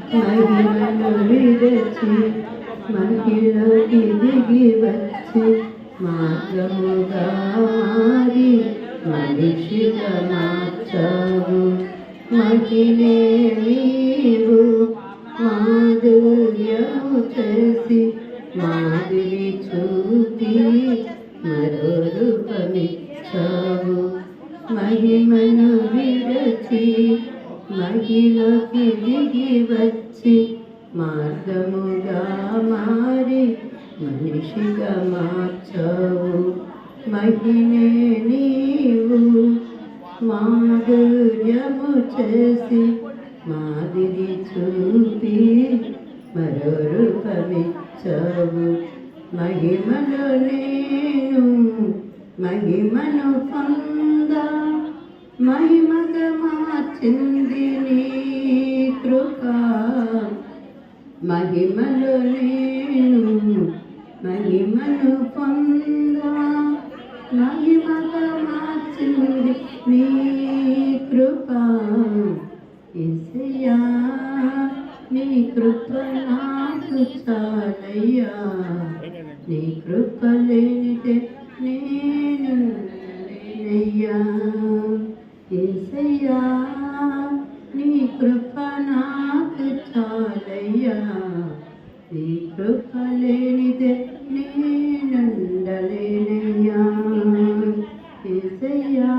మహిమను విడచి మహిళకి దిగి వచ్చి మార్గముగా మారి మనిషిగా మార్చావు. మహిళే నీవు మాధుర్యము చేసి మాదిరి చూపి మరో రూపమిచ్చావు. మహిమను విడచి మహిళకి దిగి వచ్చి మార్గముగా మారి మనిషిగా మార్చావు. మహిళే నీవు మాధుర్యము చేసి మాదిరి చూపి మరో రూపమిచ్చావు. మహిమలో నేను మహిమను పొందా మహిమగా మార్చింది నీ కృప. మహిమలో నేను మహిమను పొందా మహిమగా మార్చింది నీ కృప. యేసయ్యా నీ కృప నాకు చాలయ్యా, నీ కృప లేనిదే నేను లేనయ్యా. యేసయ్యా నీ కృప నాకు చాలయ్యా, నీ కృప లేనిదే నేనుండలేనయ్యా. యేసయ్యా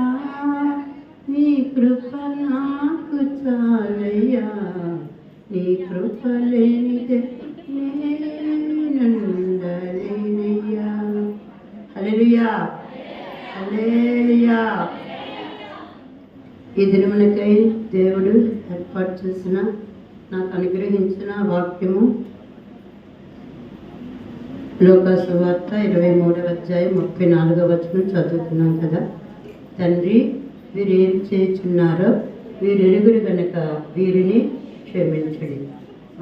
నీ కృప నాకు చాలయ్యా, నీ కృప లేనిదే నేనుండలేనయ్యా. హల్లెలూయా హల్లెలూయా. ఈ దినమునకై దేవుడు ఏర్పాటు చేసిన నాకు అనుగ్రహించిన వాక్యము లూకా సువార్త 23వ అధ్యాయం 34వ వచనం చదువుతున్నాం కదా. తండ్రి వీరు ఏం చేయుచున్నారో వీరెరుగురు గనుక వీరిని క్షమించడి.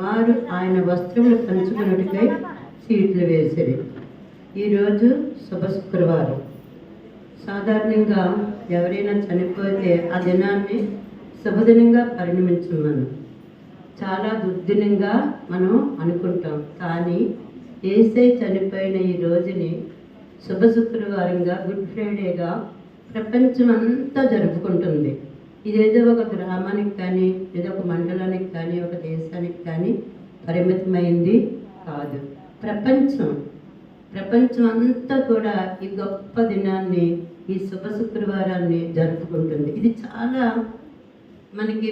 వారు ఆయన వస్త్రములు పంచుకున్నట్టుకై సీట్లు వేసిరి. ఈరోజు శుభ శుక్రవారం. సాధారణంగా ఎవరైనా చనిపోతే ఆ దినాన్ని శుభదినంగా పరిణమించమను చాలా దుర్దినంగా మనం అనుకుంటాం. కానీ యేసై చనిపోయిన ఈ రోజుని శుభ శుక్రవారంగా, గుడ్ ఫ్రైడేగా ప్రపంచం అంతా జరుపుకుంటుంది. ఇదేదో ఒక గ్రామానికి కానీ, ఏదో ఒక మండలానికి కానీ, ఒక దేశానికి కానీ పరిమితమైంది కాదు. ప్రపంచం అంతా కూడా ఈ గొప్ప దినాన్ని, ఈ శుభ శుక్రవారాన్ని జరుపుకుంటుంది. ఇది చాలా మనకి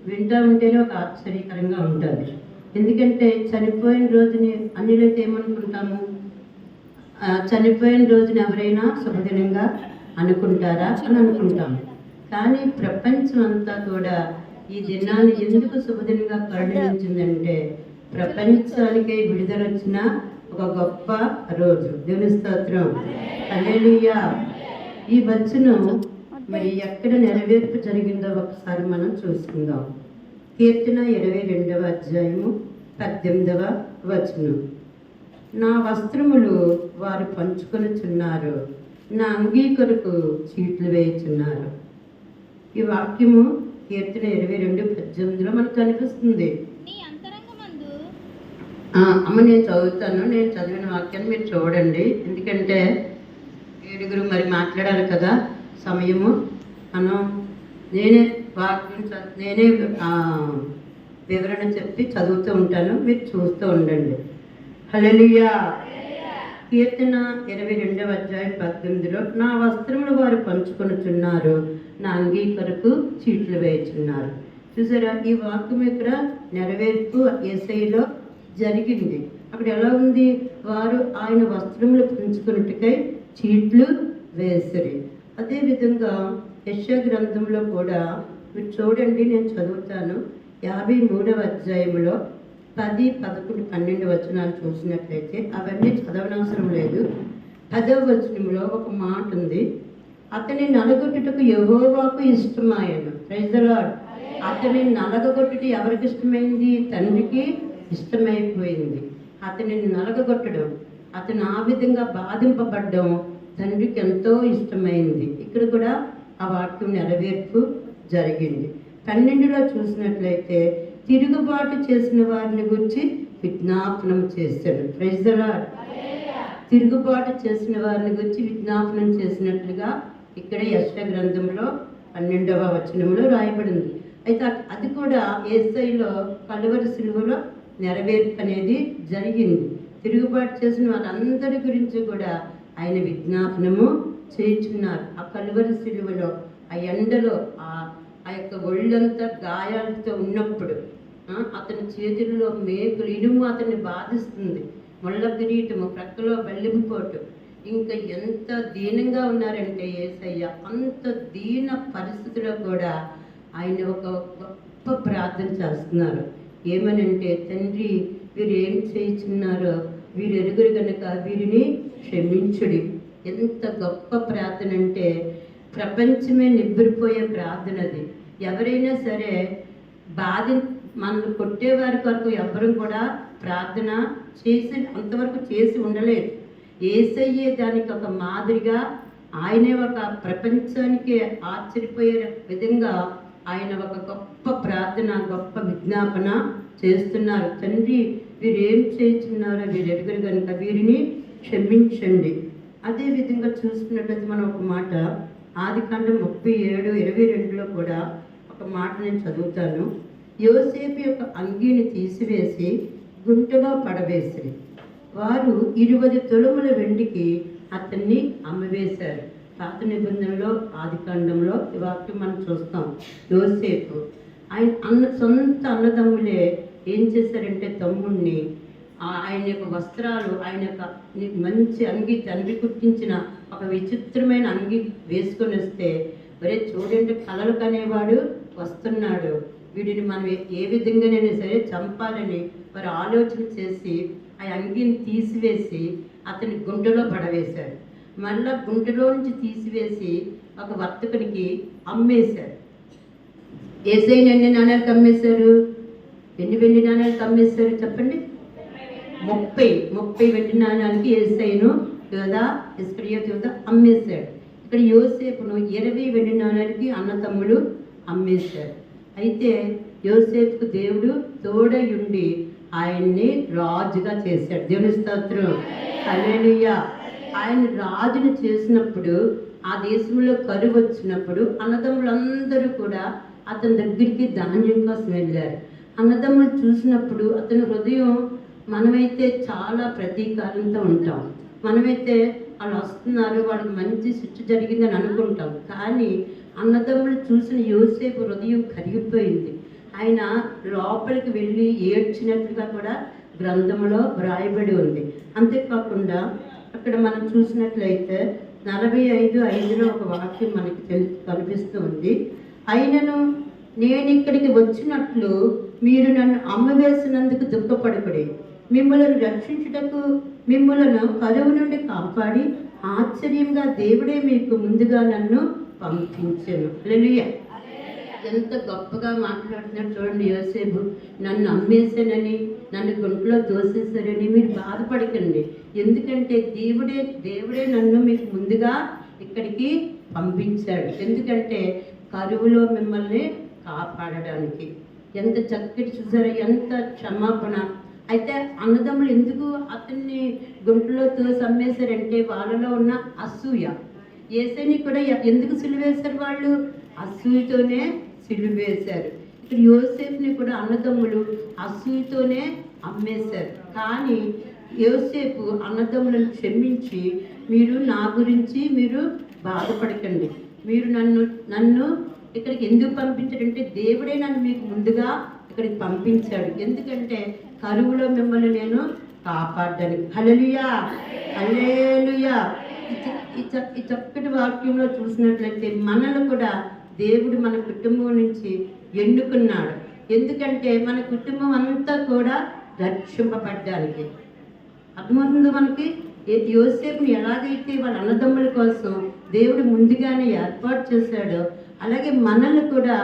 వింటూ ఉంటేనే ఒక ఆశ్చర్యకరంగా ఉంటుంది. ఎందుకంటే చనిపోయిన రోజుని అన్నిలైతే ఏమనుకుంటాము? చనిపోయిన రోజున ఎవరైనా శుభదినంగా అనుకుంటారా అని అనుకుంటాము. కానీ ప్రపంచం అంతా కూడా ఈ దినాన్ని ఎందుకు శుభదినంగా పరిగణించిందంటే ప్రపంచానికే విడుదల వచ్చిన ఒక గొప్ప రోజు. దేవుని స్తోత్రం, హల్లెలూయా. ఈ వచనం మరి ఎక్కడ నెరవేర్పు జరిగిందో ఒకసారి మనం చూసుకుందాం. కీర్తన 22వ అధ్యాయము 18వ వచనం. నా వస్త్రములు వారు పంచుకొనుచున్నారు, నా అంగీ కొరకు చీట్లు వేయుచున్నారు. ఈ వాక్యము కీర్తన 22:18లో మనకు కనిపిస్తుంది. అమ్మ నేను చదువుతాను, నేను చదివిన వాక్యాన్ని మీరు చూడండి. ఎందుకంటే ఏడుగురు మరి మాట్లాడాలి కదా సమయము. మనం నేనే వాక్యం నేనే వివరణ చెప్పి చదువుతూ ఉంటాను, మీరు చూస్తూ ఉండండి. హల్లెలూయా. కీర్తన 22వ అధ్యాయం 18లో నా వస్త్రములు వారు పంచుకొనుచున్నారు, నా అంగీ కొరకు చీట్లు వేయుచున్నారు. చూసారా, ఈ వాక్యం ఇక్కడ నెరవేర్పు యేసయ్యలో జరిగింది. అక్కడ ఎలా ఉంది? వారు ఆయన వస్త్రములు పంచుకున్నట్టుకై చీట్లు వేసిరి. అదేవిధంగా యెషయా గ్రంథంలో కూడా మీరు చూడండి, నేను చదువుతాను. 53వ అధ్యాయంలో 10, 11, 12 వచనాలు చూసినట్లయితే అవన్నీ చదవనవసరం లేదు. 10వ వచనంలో ఒక మాట ఉంది. అతని నలగొట్టుటకు యెహోవాకు ఇష్టమాయను. Praise the lord. అతని నలగొట్టుట ఎవరికి ఇష్టమైంది? తండ్రికి ఇష్టమైపోయింది. అతనిని నలగొట్టడం, అతను ఆ విధంగా బాధింపబడ్డం తండ్రికి ఎంతో ఇష్టమైంది. ఇక్కడ కూడా ఆ వాక్యం నెరవేర్పు జరిగింది. 12లో చూసినట్లయితే తిరుగుబాటు చేసిన వారిని గురించి విజ్ఞాపనం చేశాడు. Praise the lord. తిరుగుబాటు చేసిన వారిని గురించి విజ్ఞాపనం చేసినట్లుగా ఇక్కడ యెషయా గ్రంథంలో 12వ వచనంలో రాయబడింది. అయితే అది కూడా యేసయ్యలో కలువరి సిలువలో నెరవేర్పు అనేది జరిగింది. తిరుగుబాటు చేసిన వారందరి గురించి కూడా ఆయన విజ్ఞాపనము చేయుచున్నారు. ఆ కలువరి సిలువలో ఆ ఎండలో ఆ యొక్క ఒళ్ళంతా గాయాలతో ఉన్నప్పుడు అతని చేతుల్లో మేకులు ఇనుము అతన్ని బాధిస్తుంది, ముళ్ళ కిరీటము, ప్రక్కలో బెల్లింపోటు, ఇంకా ఎంత దీనంగా ఉన్నారంటే యేసయ్య అంత దీన పరిస్థితిలో కూడా ఆయన ఒక గొప్ప ప్రార్థన చేస్తున్నారు. ఏమనంటే, తండ్రి వీరు ఏం చేయుచున్నారో వీరు ఎరుగురు కనుక వీరిని క్షమించుడి. ఎంత గొప్ప ప్రార్థన అంటే ప్రపంచమే నివ్వెరపోయే ప్రార్థన అది. ఎవరైనా సరే మనల్ని కొట్టేవారి కొరకు ఎవరు కూడా ప్రార్థన చేసి అంతవరకు చేసి ఉండలేదు. యేసయ్యే దానికి ఒక మాదిరిగా ఆయనే ఒక ప్రపంచానికి ఆశ్చర్యపోయే విధంగా ఆయన ఒక గొప్ప ప్రార్థన, గొప్ప విజ్ఞాపన చేస్తున్నారు. తండ్రి వీరు ఏం చేస్తున్నారో వీరు ఎరుగురు కనుక వీరిని క్షమించండి. అదేవిధంగా చూసుకున్నట్లయితే మనం ఒక మాట ఆదికాండం 37:22లో కూడా ఒక మాట నేను చదువుతాను. యోసేపు యొక్క అంగీని తీసివేసి గుంటలో పడవేసి వారు 20 తులముల వెండికి అతన్ని అమ్మవేశారు. పాత నిబంధనలో ఆదికాండంలో ఈ వాక్యం మనం చూస్తాం. యోసేపు ఆయన సొంత అన్నదమ్ములే ఏం చేశారంటే తమ్ముడిని ఆయన యొక్క వస్త్రాలు, ఆయన యొక్క మంచి అంగి తండ్రి కుట్టించిన ఒక విచిత్రమైన అంగి వేసుకొని వస్తే, ఒరే చూడండి కలలు కనేవాడు వస్తున్నాడు, వీడిని మనం ఏ విధంగానైనా సరే చంపాలని వారు ఆలోచన చేసి ఆ అంగిని తీసివేసి అతని గుంటలో పడవేశారు. మళ్ళా గుంటలో నుంచి తీసివేసి ఒక వర్తకునికి అమ్మేశారు. యేసయ్యని ఎన్ని నాణ్యాలకు అమ్మేశారు? ఎన్ని వెండి నాణ్యాలకు అమ్మేశారు చెప్పండి? 30 వెండి నాణ్యాలకి యేసయ్యను ఇస్కరియోతు అమ్మేశాడు. ఇక్కడ యోసేపును 20 వెండి నాణ్యాలకి అన్నతమ్ములు అమ్మేశారు. అయితే యోసేపుకు దేవుడు తోడయుండి ఆయన్ని రాజుగా చేశాడు. దేవుని స్తోత్రం, హల్లెలూయా. ఆయన రాజును చేసినప్పుడు ఆ దేశంలో కరువు వచ్చినప్పుడు అన్నదమ్ములందరూ కూడా అతని దగ్గరికి ధాన్యం కోసం వెళ్ళారు. అన్నదమ్ములు చూసినప్పుడు అతని హృదయం, మనమైతే చాలా ప్రతీకారంతో ఉంటాం, మనమైతే వాళ్ళు వస్తున్నారు వాళ్ళకి మంచి శిక్ష జరిగిందని అనుకుంటాం. కానీ అన్నదమ్ములు చూసిన యోసేపు హృదయం కరిగిపోయింది. ఆయన లోపలికి వెళ్ళి ఏడ్చినట్లుగా కూడా గ్రంథంలో వ్రాయబడి ఉంది. అంతేకాకుండా అక్కడ మనం చూసినట్లయితే 45:5లో ఒక వాక్యం మనకి కనిపిస్తూ ఉంది. అయినను నేను ఇక్కడికి వచ్చినట్లు మీరు నన్ను అమ్మవేసినందుకు దుఃఖపడకుడి, మిమ్మల్ని రక్షించుటకు మిమ్మలను కరువు నుండి కాపాడి ఆశ్చర్యంగా దేవుడే మీకు ముందుగా నన్ను పంపించెను. హల్లెలూయా. ఎంత గొప్పగా మాట్లాడుతున్నాడు చూడండి యోసేపు. నన్ను అమ్మేశానని, నన్ను గుంటలో తోసేశారని మీరు బాధపడకండి, ఎందుకంటే దేవుడే నన్ను మీకు ముందుగా ఇక్కడికి పంపించాడు. ఎందుకంటే కరువులో మిమ్మల్ని కాపాడడానికి. ఎంత చక్కటి చూసారో, ఎంత క్షమాపణ. అయితే అన్నదమ్ములు ఎందుకు అతన్ని గుంటలో తోసి అమ్మేశారంటే వాళ్ళలో ఉన్న అసూయ. యేసయ్యని కూడా ఎందుకు సిలువేశారు? వాళ్ళు అసూయతోనే సిలువేశారు. ఇక్కడ యోసేపుని కూడా అన్నదమ్ములు అసూయతోనే అమ్మేశారు. కానీ యోసేపు అన్నదమ్ములను క్షమించి, మీరు నా గురించి మీరు బాధపడకండి, మీరు నన్ను ఇక్కడికి ఎందుకు పంపించాడంటే దేవుడే నన్ను మీకు ముందుగా ఇక్కడికి పంపించాడు, ఎందుకంటే కరువులో మిమ్మల్ని నేను కాపాడడానికి. హల్లెలూయా, హల్లెలూయా. ఈ చక్కటి వాక్యంలో చూసినట్లయితే మనల్ని కూడా దేవుడు మన కుటుంబం నుంచి ఎన్నుకున్నాడు. ఎందుకంటే మన కుటుంబం అంతా కూడా రక్షింపబడ్డానికి. అర్థమవుతుంది మనకి. యోసేపుని ఎలాగైతే వాళ్ళ అన్నదమ్ముల కోసం దేవుడు ముందుగానే ఏర్పాటు చేశాడో, అలాగే మనల్ని కూడా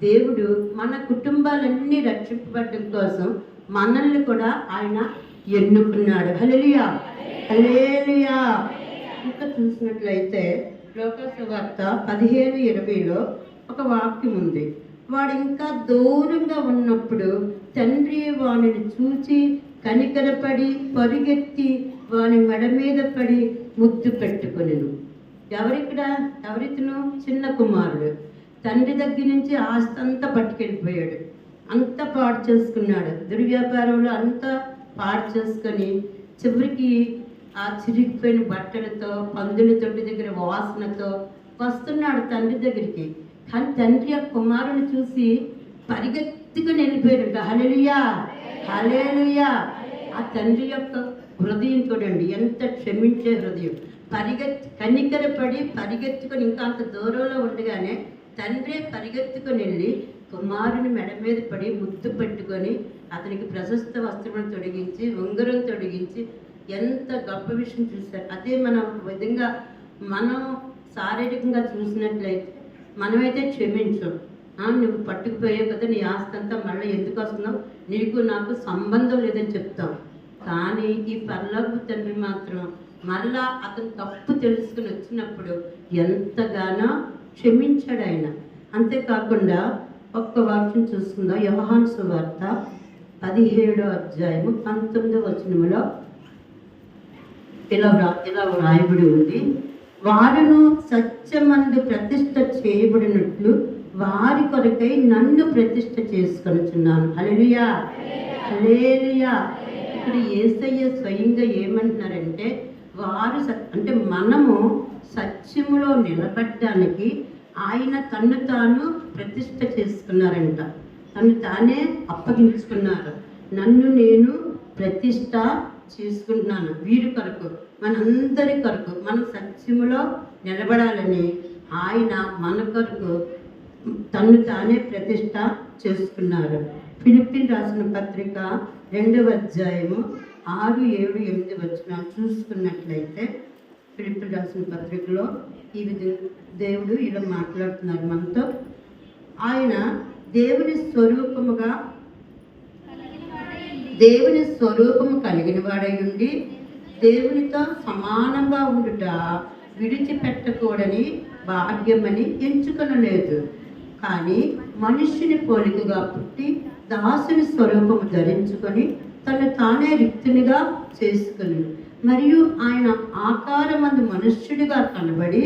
దేవుడు మన కుటుంబాలన్నీ రక్షింపబడడం కోసం మనల్ని కూడా ఆయన ఎన్నుకున్నాడు. హల్లెలూయా, హల్లెలూయా. ఇంకా చూసినట్లయితే లోకాసు వార్త 15:20లో ఒక వాక్యం ఉంది. వాడు ఇంకా దూరంగా ఉన్నప్పుడు తండ్రి వానిని చూచి కనికరపడి పరిగెత్తి వాని మెడ మీద పడి ముద్దు పెట్టుకొనెను. ఎవరితను? చిన్న కుమారుడు. తండ్రి దగ్గర నుంచి ఆస్తి అంతా పట్టుకెళ్ళిపోయాడు, అంతా పాడు చేసుకున్నాడు, దుర్వ్యాపారంలో అంతా పాడు చేసుకొని చివరికి ఆ చిరిగిపోయిన బట్టలతో పందుల తొట్టి దగ్గర వాసనతో వస్తున్నాడు తండ్రి దగ్గరికి. కానీ తండ్రి ఆ కుమారుని చూసి పరిగెత్తుకుని వెళ్ళిపోయాడు. హల్లెలూయా, హల్లెలూయా. ఆ తండ్రి యొక్క హృదయం చూడండి, ఎంత క్షమించే హృదయం. కనికరపడి పరిగెత్తుకొని ఇంకా అంత దూరంలో ఉండగానే తండ్రి పరిగెత్తుకొని వెళ్ళి కుమారుని మెడ మీద పడి ముద్దు పెట్టుకొని అతనికి ప్రశస్త వస్త్రమును తొడిగించి ఉంగరం తొడిగించి ఎంత గొప్ప విషయం చూశారు. అదే మనం విధంగా మనం శారీరకంగా చూసినట్లయితే మనమైతే క్షమించం. నువ్వు పట్టుకుపోయావు కదా, నీ ఆస్తి అంతా మళ్ళీ ఎందుకు వస్తున్నావు, నీకు నాకు సంబంధం లేదని చెప్తాం. కానీ ఈ పరలోకపు తండ్రి మాత్రం మళ్ళా అతను తప్పు తెలుసుకుని వచ్చినప్పుడు ఎంతగానో క్షమించాడు ఆయన. అంతేకాకుండా ఒక్క వాక్యం చూసుకుందాం. యోహాను సువార్త 17:19 ఇలా వ్రాయబడి ఉంది. వారును సత్యమందు ప్రతిష్ఠ చేయబడినట్లు వారి కొరకై నన్ను ప్రతిష్ఠ చేసుకొనుచున్నాను. హల్లెలూయా, హల్లెలూయా. ఇక్కడ యేసయ్య స్వయంగా ఏమంటున్నారంటే వారు అంటే మనము సత్యములో నిలబడడానికి ఆయన తన్ను తాను ప్రతిష్ఠ చేసుకున్నారంట, తను తానే అప్పగించుకున్నారు. నన్ను నేను ప్రతిష్ఠ చేసుకుంటున్నాను వీరి కొరకు, మనందరి కొరకు, మన సత్యములో నిలబడాలని ఆయన మన కొరకు తను తానే ప్రతిష్ఠ చేసుకున్నారు. ఫిలిప్పీలు రాసిన పత్రిక 2వ అధ్యాయము 6, 7, 8 చూసుకున్నట్లయితే ఫిలిప్పీలు రాసిన పత్రికలో ఈ విధంగా దేవుడు ఇలా మాట్లాడుతున్నారు మనతో. ఆయన దేవుని స్వరూపము కలిగిన వాడై ఉండి దేవునితో సమానంగా ఉండుట విడిచిపెట్టకూడని భాగ్యమని ఎంచుకొనలేదు. కానీ మనుష్యుని పోలికగా పుట్టి దాసుని స్వరూపము ధరించుకొని తను తానే రిక్తునిగా చేసుకుని మరియు ఆయన ఆకారమందు మనుష్యుడిగా కనబడి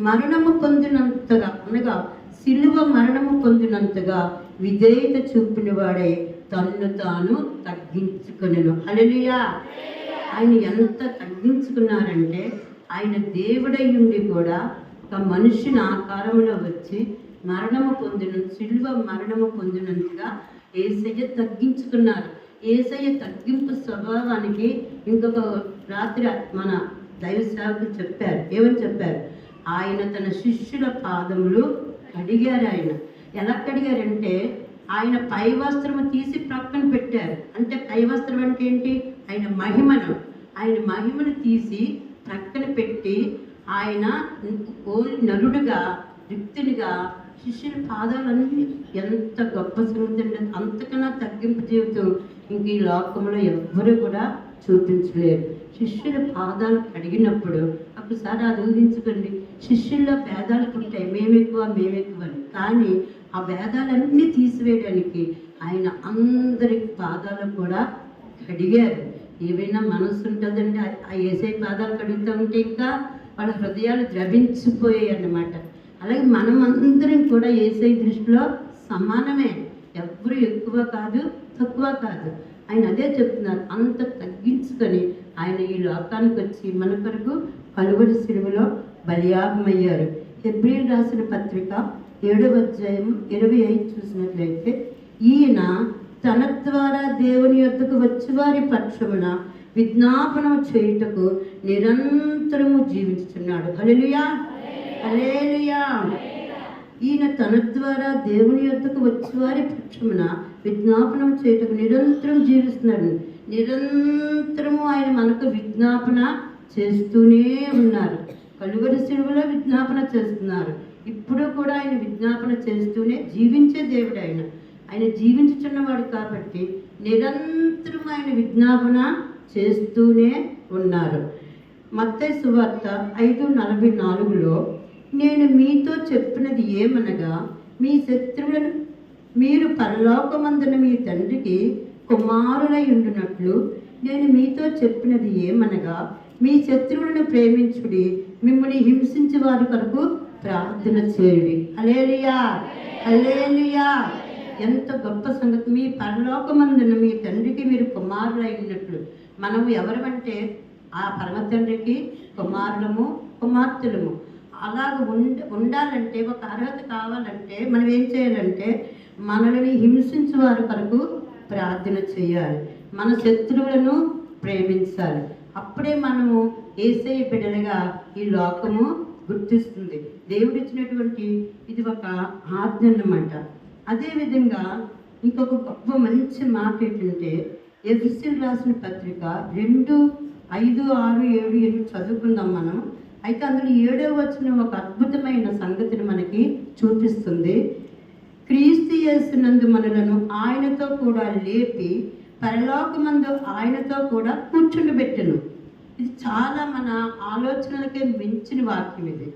మరణము పొందినంతగా, అనగా సిలువ మరణము పొందినంతగా విధేయత చూపిన వాడే తన్ను తాను తగ్గించుకొనెను. హల్లెలూయా. ఆయన ఎంత తగ్గించుకున్నారంటే ఆయన దేవుడై ఉండి కూడా ఒక మనుషుని ఆకారంలో వచ్చి సిలువ మరణము పొందినంతగా యేసయ్య తగ్గించుకున్నారు. యేసయ్య తగ్గింపు స్వభావానికి ఇంకొక రాత్రి మన దైవ సేవకులు చెప్పారు. ఏమని చెప్పారు? ఆయన తన శిష్యుల పాదములు కడిగారు. ఆయన ఎలా కడిగారంటే ఆయన పై వస్త్రము తీసి ప్రక్కన పెట్టారు. అంటే పై వస్త్రం అంటే ఏంటి? ఆయన మహిమను తీసి ప్రక్కన పెట్టి ఆయన నరుడుగా రిక్తునిగా శిష్యుల పాదాలన్నీ ఎంత గొప్ప సంగతి అంటే అంతకన్నా తగ్గింపు జీవితం ఇంక ఈ లోకంలో ఎవ్వరూ కూడా చూపించలేరు. శిష్యుల పాదాలు కడిగినప్పుడు ఒకసారి అది ఊహించుకోండి, శిష్యుల్లో భేదాలు పుట్టాయి, మేమెక్కువ అని. కానీ ఆ భేదాలన్నీ తీసివేయడానికి ఆయన అందరి పాదాలు కూడా కడిగారు. ఏవైనా మనసు ఉంటుందండి, ఆ యేసయ్య పాదాలు కడుగుతూ ఉంటే ఇంకా వాళ్ళ హృదయాలు ద్రవించిపోయాయి అన్నమాట. అలాగే మనం అందరం కూడా యేసయ్య దృష్టిలో సమానమే, ఎవ్వరు ఎక్కువ కాదు తక్కువ కాదు. ఆయన అదే చెప్తున్నారు, అంత తగ్గించుకొని ఆయన ఈ లోకానికి వచ్చి మన కొరకు కలువరి సిలువలో బలియాగమయ్యారు. హెబ్రీయులు రాసిన పత్రిక 7వ అధ్యాయం 25 చూసినట్లయితే ఈయన తన ద్వారా దేవుని యొద్దకు వచ్చి వారి పక్షమున విజ్ఞాపనం చేయుటకు నిరంతరము జీవించుచున్నాడు. హల్లెలూయా, హల్లెలూయా. ఈయన తన ద్వారా దేవుని యొద్దకు వచ్చి వారి పక్షమున విజ్ఞాపనం చేయుటకు నిరంతరం జీవిస్తున్నాడు. నిరంతరము ఆయన మనకు విజ్ఞాపన చేస్తూనే ఉన్నారు. కలువరి సిలువలో విజ్ఞాపన చేస్తున్నారు. ఇప్పుడు కూడా ఆయన విజ్ఞాపన చేస్తూనే జీవించే దేవుడు ఆయన జీవించుచున్నవాడు కాబట్టి నిరంతరం ఆయన విజ్ఞాపన చేస్తూనే ఉన్నారు. మత్తయి సువార్త 5:44 నేను మీతో చెప్పినది ఏమనగా, మీ శత్రువులను మీరు పరలోకమందున మీ తండ్రికి కుమారులై ఉండునట్లు నేను మీతో చెప్పినది ఏమనగా, మీ శత్రువులను ప్రేమించుడి, మిమ్మల్ని హింసించే వారి కొరకు ప్రార్థన చేయుడి. హల్లెలూయా, హల్లెలూయా. ఎంత గొప్ప సంగతి! మీ పరలోకమందున మీ తండ్రికి మీరు కుమారులై ఉన్నట్లు. మనము ఎవరమంటే ఆ పరమ తండ్రికి కుమారులము, కుమార్తెలము. అలాగ ఉండాలంటే, ఒక అర్హత కావాలంటే మనం ఏం చేయాలంటే, మనల్ని హింసించే వారి కొరకు ప్రార్థన చేయాలి, మన శత్రువులను ప్రేమించాలి. అప్పుడే మనము యేసయ్య బిడ్డలుగా ఈ లోకము గుర్తిస్తుంది. దేవుడిచ్చినటువంటి ఇది ఒక ఆజ్ఞ అన్నమాట. అదేవిధంగా ఇంకొక గొప్ప మంచి మాట ఏంటంటే, ఎఫెసీయులకు రాసిన పత్రిక 2, 5, 6, 7, 8 చదువుకుందాం మనం. అయితే అందులో 7వ వచనం ఒక అద్భుతమైన సంగతిని మనకి చూపిస్తుంది. క్రీస్తు యేసునందు మనలను ఆయనతో కూడా లేపి పరలోకమందు ఆయనతో కూడా కూర్చుండబెట్టెను. ఇది చాలా మన ఆలోచనలకే మించిన వాక్యం ఇది.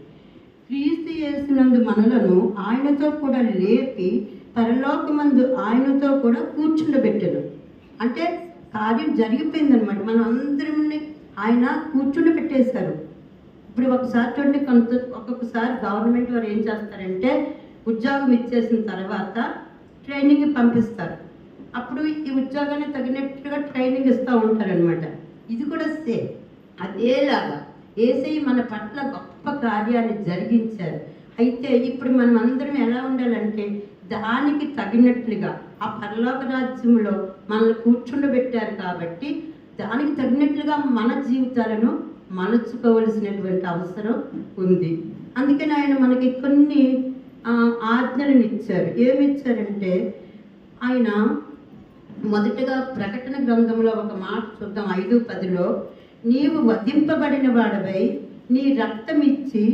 క్రీస్తు యేసునందు మనలను ఆయనతో కూడా లేపి పరలోకమందు ఆయనతో కూడా కూర్చుండబెట్టెను. అంటే కార్యం జరిగిపోయిందనమాట. మనం అందరం ఆయన కూర్చుండబెట్టేశారు. ఇప్పుడు ఒకసారి చూడండి, ఒక్కొక్కసారి గవర్నమెంట్ వారు ఏం చేస్తారంటే, ఉద్యోగం ఇచ్చేసిన తర్వాత ట్రైనింగ్ పంపిస్తారు. అప్పుడు ఈ ఉద్యోగానికి తగినట్టుగా ట్రైనింగ్ ఇస్తూ ఉంటారనమాట. ఇది కూడా సేమ్ అదేలాగా యేసయ్య మన పట్ల గొప్ప కార్యాన్ని జరిగించారు. అయితే ఇప్పుడు మనం అందరం ఎలా ఉండాలంటే, దానికి తగినట్లుగా ఆ పరలోక రాజ్యంలో మనల్ని కూర్చుండబెట్టారు కాబట్టి దానికి తగినట్లుగా మన జీవితాలను మలుచుకోవలసినటువంటి అవసరం ఉంది. అందుకని ఆయన మనకి కొన్ని ఆజ్ఞలను ఇచ్చారు. ఏమి ఇచ్చారంటే, ఆయన మొదటగా ప్రకటన గ్రంథంలో ఒక మాట చూద్దాం, 5:10లో, నీవు వధింపబడిన వాడవై నీ రక్తం ఇచ్చి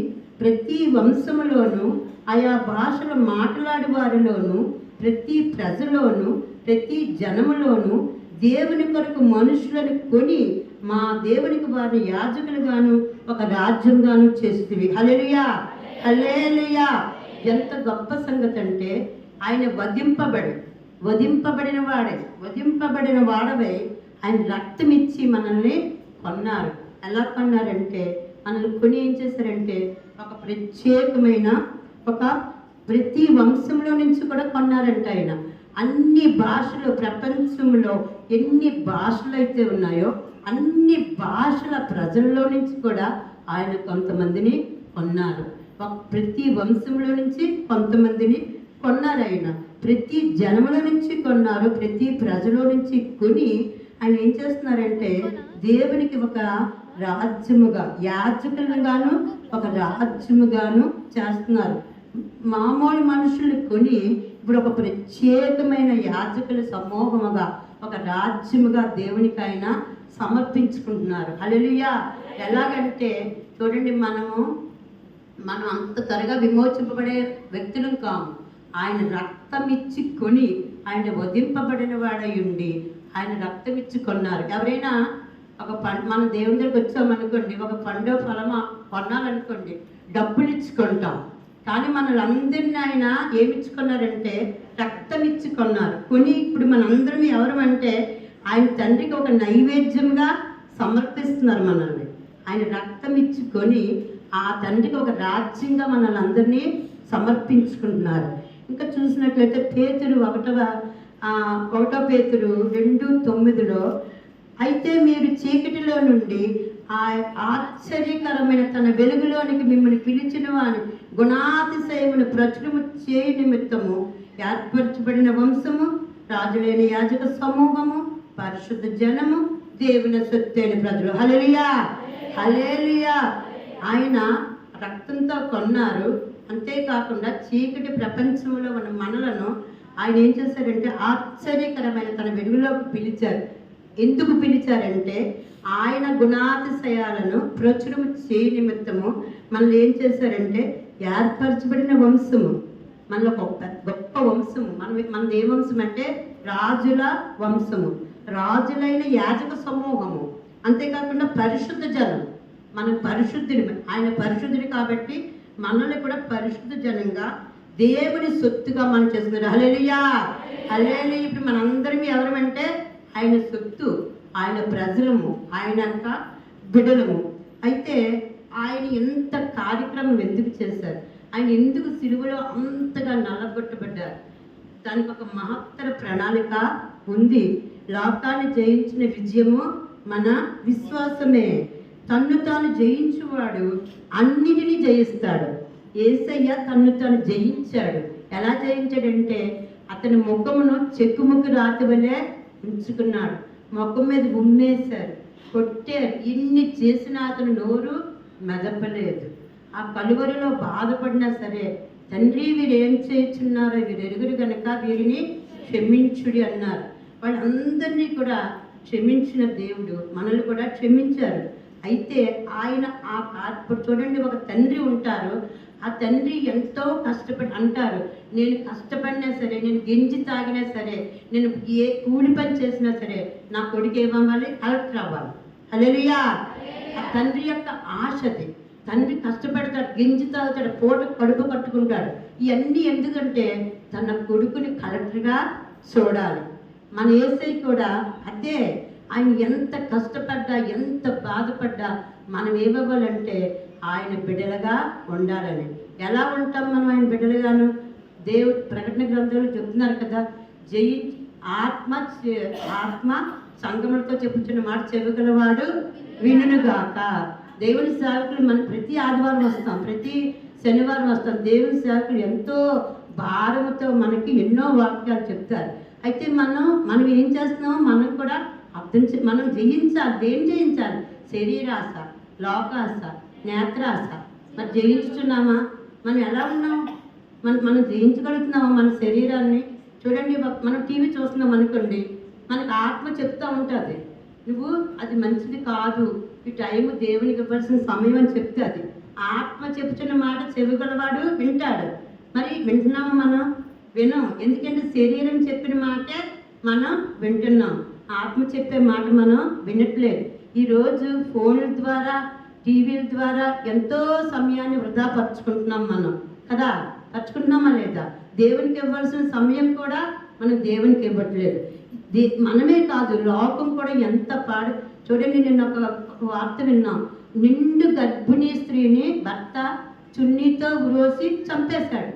ప్రతి వంశములోను, ఆయా భాషలు మాట్లాడే వారిలోను, ప్రతి ప్రజలోను, ప్రతి జనములోను దేవుని కొరకు మనుషులను కొని మా దేవునికి వారిని యాజకులుగాను ఒక రాజ్యంగాను చేస్తుంది. హల్లెలూయా, హల్లెలూయా. ఎంత గొప్ప సంగతి అంటే, ఆయన వధింపబడిన వాడవై ఆయన రక్తం ఇచ్చి మనల్ని కొన్నారు. ఎలా కొన్నారంటే, మనల్ని కొని ఏం చేశారంటే, ఒక ప్రత్యేకమైన ప్రతి వంశంలో నుంచి కూడా కొన్నారంట ఆయన. అన్ని భాషలు, ప్రపంచంలో ఎన్ని భాషలు అయితే ఉన్నాయో అన్ని భాషల ప్రజల్లో నుంచి కూడా ఆయన కొంతమందిని కొన్నారు. ప్రతి వంశంలో నుంచి కొంతమందిని కొన్నారు. ఆయన ప్రతి జనముల నుంచి కొన్నారు, ప్రతి ప్రజలో నుంచి కొని ఆయన ఏం చేస్తున్నారంటే, దేవునికి ఒక రాజ్యముగా, యాజకులుగాను ఒక రాజ్యముగాను చేస్తున్నారు. మామూలు మనుషులు కొని ఇప్పుడు ఒక ప్రత్యేకమైన యాజకుల సమూహముగా, ఒక రాజ్యముగా దేవునికి ఆయన సమర్పించుకుంటున్నారు. హల్లెలూయా. ఎలాగంటే చూడండి, మనం అంత త్వరగా విమోచింపబడే వ్యక్తులం కాము. ఆయన రక్తం ఇచ్చి కొని, ఆయన వధింపబడిన వాడై ఉండి ఆయన రక్తం ఇచ్చి కొన్నారు. ఎవరైనా మన దేవుని దగ్గరికి వచ్చామనుకోండి, ఒక పండో ఫలమా కొనాలనుకోండి, డబ్బులు ఇచ్చుకుంటాం. కానీ మనల్ని అందరినీ ఆయన ఏమిచ్చుకున్నారంటే రక్తం ఇచ్చి కొన్నారు. కొని ఇప్పుడు మనందరం ఎవరు అంటే, ఆయన తండ్రికి ఒక నైవేద్యంగా సమర్పిస్తున్నారు మనల్ని. ఆయన రక్తం ఇచ్చుకొని ఆ తండ్రికి ఒక రాజ్యంగా మనల్ని అందరినీ సమర్పించుకుంటున్నారు. ఇంకా చూసినట్లయితే పేతురు 1 పేతురు 2:9లో, అయితే మీరు చీకటిలో నుండి ఆ ఆశ్చర్యకరమైన తన వెలుగులోనికి మిమ్మల్ని పిలిచిన వాని గుణాతిశయమును ప్రచురము చేయ నిమిత్తము ఏర్పరచబడిన వంశము, రాజులైన యాజక సమూహము, పరిశుద్ధ జనము, దేవుని సొత్తైన ప్రజలు. హల్లెలూయా, హల్లెలూయా. ఆయన రక్తంతో కొన్నారు. అంతేకాకుండా చీకటి ప్రపంచంలో ఉన్న మనలను ఆయన ఏం చేశారంటే, ఆశ్చర్యకరమైన తన వెలుగులోకి పిలిచారు. ఎందుకు పిలిచారంటే, ఆయన గుణాతిశయాలను ప్రచురము చేయ నిమిత్తము మనల్ని ఏం చేశారంటే, ఏర్పరచబడిన వంశము, మనలో గొప్ప వంశము. మనది ఏ వంశం అంటే, రాజుల వంశము, రాజులైన యాజక సమూహము, అంతేకాకుండా పరిశుద్ధ జనం. మనం పరిశుద్ధుడు, ఆయన పరిశుద్ధుడు కాబట్టి మనల్ని కూడా పరిశుద్ధ జనంగా దేవుని సొత్తుగా మనం చేస్తున్నారు. హల్లెలూయా, హల్లెలూయా. ఇప్పుడు మనందరం ఎవరమంటే ఆయన సొత్తు, ఆయన ప్రజలము, ఆయన యొక్క బిడ్డలము. అయితే ఆయన ఎంత కార్యక్రమం ఎందుకు చేశారు, ఆయన ఎందుకు సిలువలో అంతగా నల్లగొట్టబడ్డారు, దానికి ఒక మహత్తర ప్రణాళిక ఉంది. లోకాన్ని జయించిన విజయము మన విశ్వాసమే. తన్ను తాను జయించువాడు అన్నిటినీ జయిస్తాడు. యేసయ్య తన్ను తాను జయించాడు. ఎలా జయించాడంటే అతని ముఖమును చెక్కుముక్కు రాతి వలె ఉంచుకున్నాడు. ముఖం మీద ఉమ్మేశారు, కొట్టారు. ఇన్ని చేసినా అతను నోరు మెదపలేదు. ఆ కలువరిలో బాధపడినా సరే, తండ్రి వీరు ఏం చేస్తున్నారో వీరు ఎరుగురు కనుక వీరిని క్షమించుడి అన్నారు. వాళ్ళందరినీ కూడా క్షమించిన దేవుడు మనల్ని కూడా క్షమించారు. అయితే ఆయన ఇప్పుడు చూడండి, ఒక తండ్రి ఉంటారు. ఆ తండ్రి ఎంతో కష్టపడి అంటారు, నేను కష్టపడినా సరే, నేను గింజి తాగినా సరే, నేను ఏ కూలి పని చేసినా సరే నా కొడుకు ఏమవ్వాలి, కలెక్టర్ అవ్వాలి. హల్లెలూయా. ఆ తండ్రి యొక్క ఆశది. తండ్రి కష్టపడతాడు, గింజి తాగుతాడు, పూట కడుపు కట్టుకుంటాడు. ఇవన్నీ ఎందుకంటే తన కొడుకుని కలెక్టర్గా చూడాలి. మన యేసయ్య కూడా అదే. ఆయన ఎంత కష్టపడ్డా, ఎంత బాధపడ్డా మనం ఏమవ్వాలంటే ఆయన బిడ్డలుగా ఉండాలని. ఎలా ఉంటాం మనం ఆయన బిడ్డలుగాను? దేవుడు ప్రకటన గ్రంథంలో చెప్తున్నారు కదా, ఆత్మ సంగములతో చెప్పుచున్న మాట చెవిగలవాడు వినుగాక. దేవుని సేవకులు మనం ప్రతి ఆదివారం వస్తాం, ప్రతి శనివారం వస్తాం. దేవుని సేవకులు ఎంతో భారముతో మనకి ఎన్నో వాక్యాలు చెప్తారు. అయితే మనం ఏం చేస్తున్నామో మనం కూడా మనం జయించాలి. దేని జయించాలి? శరీరాశ, లోకాశ, నేత్రాశ. మరి జయించుతున్నామా? మనం ఎలా ఉన్నాం? మనం జయించగలుగుతున్నామా మన శరీరాన్ని? చూడండి, మనం టీవీ చూస్తున్నాం అనుకోండి, మనకు ఆత్మ చెప్తూ ఉంటుంది, నువ్వు అది మంచిది కాదు, ఈ టైము దేవునికి ఇవ్వాల్సిన సమయం అని చెప్తే అది ఆత్మ చెప్తున్న మాట చెవిగలవాడు వింటాడు. మరి వింటున్నామా? మనం వినం. ఎందుకంటే శరీరం చెప్పిన మాటే మనం వింటున్నాం, ఆత్మ చెప్పే మాట మనం వినట్లేదు. ఈరోజు ఫోన్ల ద్వారా, టీవీల ద్వారా ఎంతో సమయాన్ని వృధా పరుచుకుంటున్నాం మనం కదా. పరుచుకుంటున్నామా లేదా? దేవునికి ఇవ్వాల్సిన సమయం కూడా మనం దేవునికి ఇవ్వట్లేదు. మనమే కాదు, లోకం కూడా ఎంత పాడు. చూడండి, నేను ఒక వార్త విన్నాం. నిండు గర్భిణీ స్త్రీని భర్త చున్నీతో ఉరోసి చంపేశాడు.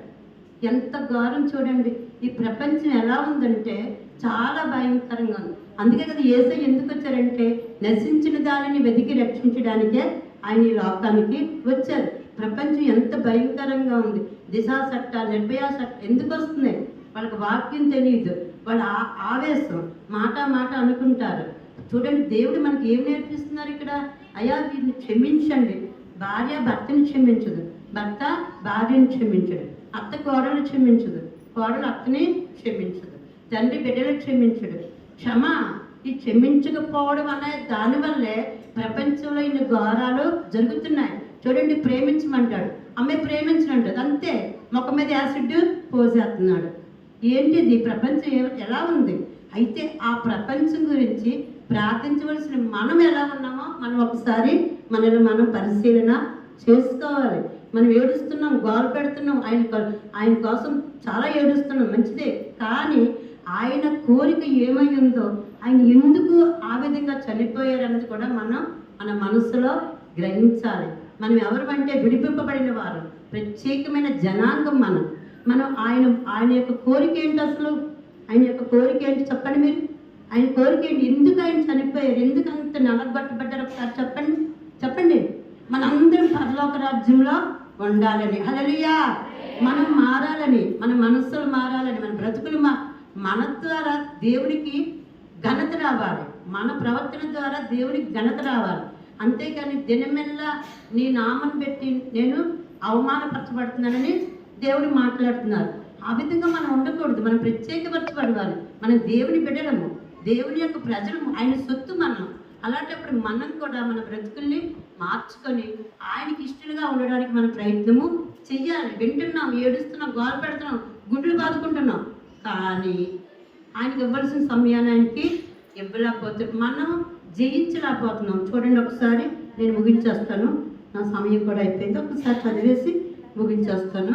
ఎంత ఘోరం చూడండి. ఈ ప్రపంచం ఎలా ఉందంటే చాలా భయంకరంగా ఉంది. అందుకే కదా యేసయ్య ఎందుకు వచ్చారంటే నశించిన దానిని వెతికి రక్షించడానికే ఆయన ఈ లోకానికి వచ్చారు. ప్రపంచం ఎంత భయంకరంగా ఉంది. దిశా చట్టాలు, నిర్భయ చట్టాలు ఎందుకు వస్తున్నాయి? వాళ్ళకి వాక్యం తెలియదు, వాళ్ళ ఆవేశం, మాట అనుకుంటారు. చూడండి, దేవుడు మనకి ఏం నేర్పిస్తున్నారు ఇక్కడ? అయ్యా వీరిని క్షమించండి. భార్య భర్తని క్షమించదు, భర్త భార్యని క్షమించడు, అత్త కోడలు క్షమించదు, కోడలు అత్తని క్షమించదు, తండ్రి బిడ్డలు క్షమించడు. ఈ క్షమించకపోవడం అనే దానివల్లే ప్రపంచంలో ఇన్ని ఘోరాలు జరుగుతున్నాయి. చూడండి, ప్రేమించమంటాడు, అమ్మాయి ప్రేమించనంటాడు, అంతే మొక్క మీద యాసిడ్ పోసేస్తున్నాడు. ఏంటిది? ప్రపంచం ఎలా ఉంది? అయితే ఆ ప్రపంచం గురించి ప్రార్థించవలసిన మనం ఎలా ఉన్నామో మనం ఒకసారి మనల్ని మనం పరిశీలన చేసుకోవాలి. మనం ఏడుస్తున్నాం, గోల పెడుతున్నాం, ఆయన కోసం చాలా ఏడుస్తున్నాం, మంచిదే. కానీ ఆయన కోరిక ఏమై ఉందో, ఆయన ఎందుకు ఆ విధంగా చనిపోయారన్నది కూడా మనం మన మనసులో గ్రహించాలి. మనం ఎవరంటే విడిపింపబడిన వారు, ప్రత్యేకమైన జనాంగం. మనం ఆయన యొక్క కోరిక ఏంటి? అసలు ఆయన యొక్క కోరిక ఏంటి చెప్పండి మీరు? ఆయన కోరిక ఏంటి? ఎందుకు ఆయన చనిపోయారు? ఎందుకు అంత నలగొట్టబడ్డారు? ఒకసారి చెప్పండి. మనందరం పరలోక రాజ్యంలో ఉండాలని. హల్లెలూయా. మనం మారాలని, మన మనస్సులు మారాలని, మన బ్రతుకులు మన ద్వారా దేవునికి ఘనత రావాలి, మన ప్రవర్తన ద్వారా దేవునికి ఘనత రావాలి. అంతేకాని దినమెల్లా నీ నామం పెట్టి నేను అవమానపరచబడుతున్నానని దేవుడు మాట్లాడుతున్నారు. ఆ విధంగా మనం ఉండకూడదు. మనం ప్రత్యేకపరచబడాలి. మనం దేవుని బిడ్డలము, దేవుని యొక్క ప్రజలము, ఆయన సొత్తు మనం. అలాంటప్పుడు మనం కూడా మన బ్రతుకుల్ని మార్చుకొని ఆయనకి ఇష్టలుగా ఉండడానికి మనం ప్రయత్నము చెయ్యాలి. వింటున్నాం, ఏడుస్తున్నాం, గోల పెడుతున్నాం, గుండెలు బాదుకుంటున్నాం, కానీ ఆయనకి ఇవ్వాల్సిన సమయానికి ఇవ్వలేకపోతున్నాం, మనం జయించలేకపోతున్నాం. చూడండి, ఒకసారి నేను ముగించేస్తాను, నా సమయం కూడా అయిపోయింది. ఒకసారి చదివేసి ముగించేస్తాను.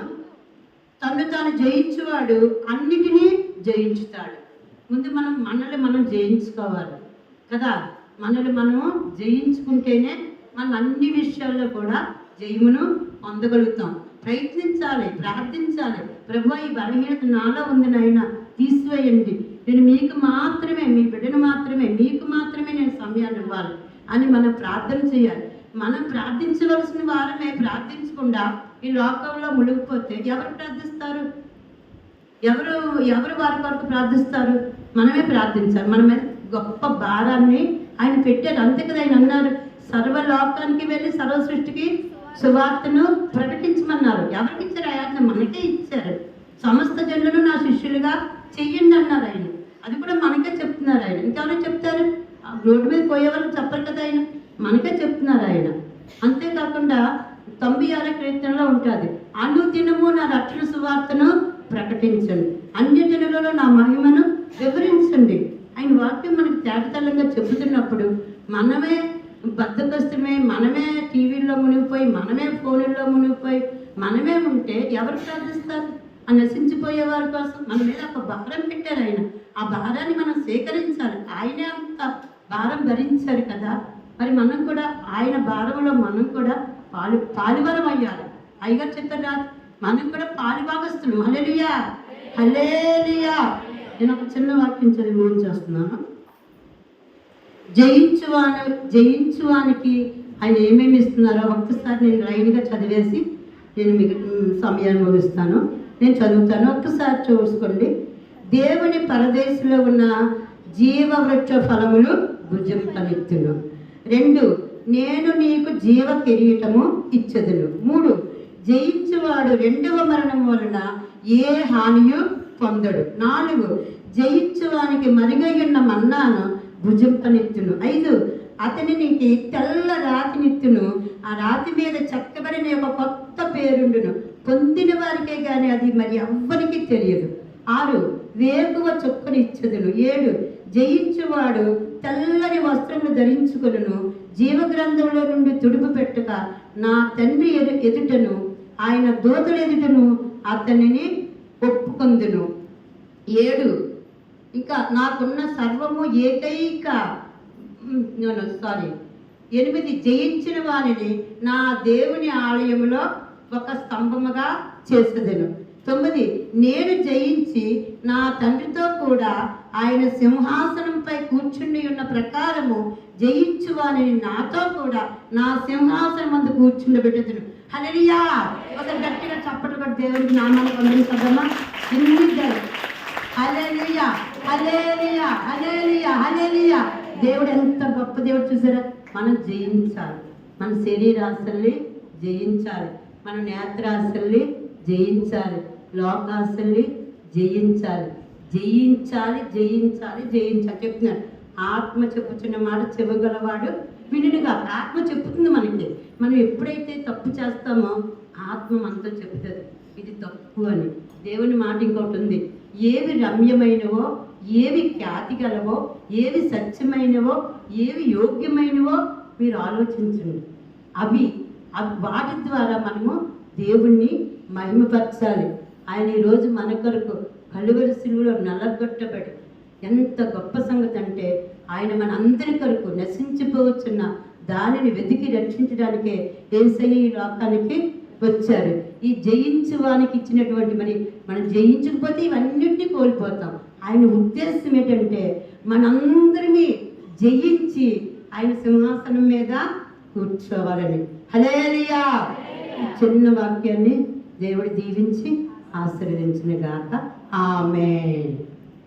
తను తాను జయించేవాడు అన్నిటినీ జయించుతాడు. ముందు మనల్ని జయించుకోవాలి కదా. మనల్ని మనము జయించుకుంటేనే మనం అన్ని విషయాల్లో కూడా జయమును పొందగలుగుతాం. ప్రయత్నించాలి, ప్రార్థించాలి. ప్రభువా, ఈ బలహీనత నాలో ఉంది నాయన, తీసివేయండి. నేను మీకు మాత్రమే, మీ బిడ్డను మాత్రమే, మీకు మాత్రమే నేను సమయాన్ని ఇవ్వాలి అని మనం ప్రార్థన చేయాలి. మనం ప్రార్థించవలసిన వారమే ప్రార్థించకుండా ఈ లోకంలో మునిగిపోతే ఎవరు ప్రార్థిస్తారు? ఎవరు వారి కొరకు ప్రార్థిస్తారు? మనమే ప్రార్థించాలి. మనమే గొప్ప భారాన్ని ఆయన పెట్టారు. అంతే కదా, ఆయన అన్నారు, సర్వలోకానికి వెళ్ళి సర్వ సృష్టికి సువార్తను ప్రకటించమన్నారు. ఎవరికి ఇచ్చారు? ఆయన మనకే ఇచ్చారు. సమస్త జనులను నా శిష్యులుగా చెయ్యండి అన్నారు ఆయన. అది కూడా మనకే చెప్తున్నారు ఆయన. ఇంకెవరైనా చెప్తారు? రోడ్డు మీద పోయే వాళ్ళకి చెప్పరు కదా ఆయన, మనకే చెప్తున్నారు ఆయన. అంతేకాకుండా 96 కీర్తనలో ఉంటుంది, అనుదినము నా రక్షణ సువార్తను ప్రకటించండి, అన్య జనులలో నా మహిమను వివరించండి. ఆయన వాక్యం మనకి తేటతెల్లంగా చెబుతున్నప్పుడు మనమే బద్దకస్తమే, మనమే టీవీల్లో మునిగిపోయి, మనమే ఫోన్లలో మునిగిపోయి, మనమే ఉంటే ఎవరు ప్రార్థిస్తారు? ఆ నశించిపోయే వారి కోసం మన మీద ఒక భారం పెట్టారు ఆయన. ఆ భారాన్ని మనం స్వీకరించాలి. ఆయనే అంత భారం భరించారు కదా. మరి మనం కూడా ఆయన భారంలో మనం కూడా పాలువరం అయ్యాలి. అయ్యగారు చెప్పారు, మనం కూడా పాలుభాగస్తులు. హల్లెలూయా, హల్లెలూయా. నేను ఒక చిన్న వాక్యం చదివి చేస్తున్నాను. జయించువానికి ఆయన ఏమేమి ఇస్తున్నారో ఒక్కసారి నేను లైన్గా చదివేసి నేను మీకు సమయాన్ని ముగిస్తాను. నేను చదువుతాను, ఒక్కసారి చూసుకోండి. దేవుని పరదేశంలో ఉన్న జీవవృక్ష ఫలములు భుజింపనిత్తును. 2, నేను నీకు జీవ కిరీటము ఇచ్చెదను. 3, జయించువాడు 2వ మరణం వలన ఏ హానియు పొందడు. 4, జయించువానికి మరుగయ్యున్న మన్నాను భుజింపనిత్తును. 5, అతని నీకు తెల్ల రాతినిత్తును, ఆ రాతి మీద చెక్కబడిన ఒక కొత్త పేరుండును, పొందిన వారికే కానీ అది మరి ఎవ్వరికి తెలియదు. 6, వేకువ చొప్పున ఇచ్చెదను. 7, జయించువాడు తెల్లని వస్త్రములు ధరించుకొనును, జీవగ్రంథంలో నుండి తుడుపు పెట్టక నా తండ్రి ఎదుటను ఆయన దూతల ఎదుటను అతనిని ఒప్పుకొందును. 7, ఇంకా నాకున్న సర్వము 8, జయించిన వారిని నా దేవుని ఆలయంలో ఒక స్తంభముగా చేసేదను. 9, నేను జయించి నా తండ్రితో కూడా ఆయన సింహాసనంపై కూర్చుని ఉన్న ప్రకారము జయించు వారిని నాతో కూడా నా సింహాసనం అందు కూర్చుండబెట్టుదును. హల్లెలూయా. ఒక గట్టిగా చప్పట్లు కొట్టి దేవునికి నామాన్ని పొందించదమ్మా. హల్లెలూయా, హల్లెలూయా, హల్లెలూయా, హల్లెలూయా. దేవుడు ఎంత గొప్ప దేవుడు చూసారా. మనం జయించాలి. మన శరీరాశల్ని జయించాలి, మన నేత్రాశల్ని జయించాలి, లోకాశల్ని జయించాలి. జయించాలి, జయించాలి, జయించాలి చెప్తున్నాడు. ఆత్మ చెప్పుచున్న మాట చెవగలవాడు వినుడుగా. ఆత్మ చెప్పుతుంది మనకి. మనం ఎప్పుడైతే తప్పు చేస్తామో ఆత్మ మనతో చెబుతుంది ఇది తప్పు అని. దేవుని మాట ఇంకోటి ఉంది, ఏవి రమ్యమైనవో, ఏవి ఖ్యాతి గలవో, ఏవి సత్యమైనవో, ఏవి యోగ్యమైనవో మీరు ఆలోచించండి. అవి వాటి ద్వారా మనము దేవుణ్ణి మహిమపరచాలి. ఆయన ఈరోజు మన కొరకు కలువరి శిలువలో నలగొట్టబడి ఎంత గొప్ప సంగతి అంటే ఆయన మన అందరి కొరకు నశించిపోవచ్చున్న దానిని వెతికి రక్షించడానికే యేసయ్య ఈ లోకానికి వచ్చారు. ఈ జయించువానికి ఇచ్చినటువంటి మనం జయించకపోతే ఇవన్నిటినీ కోల్పోతాం. ఆయన ఉద్దేశం ఏంటంటే మనందరినీ జయించి ఆయన సింహాసనం మీద కూర్చోవాలని. హల్లెలూయా. చిన్న వాక్యాన్ని దేవుడు దీవించి ఆశీర్వదించిన గాక. ఆమేన్.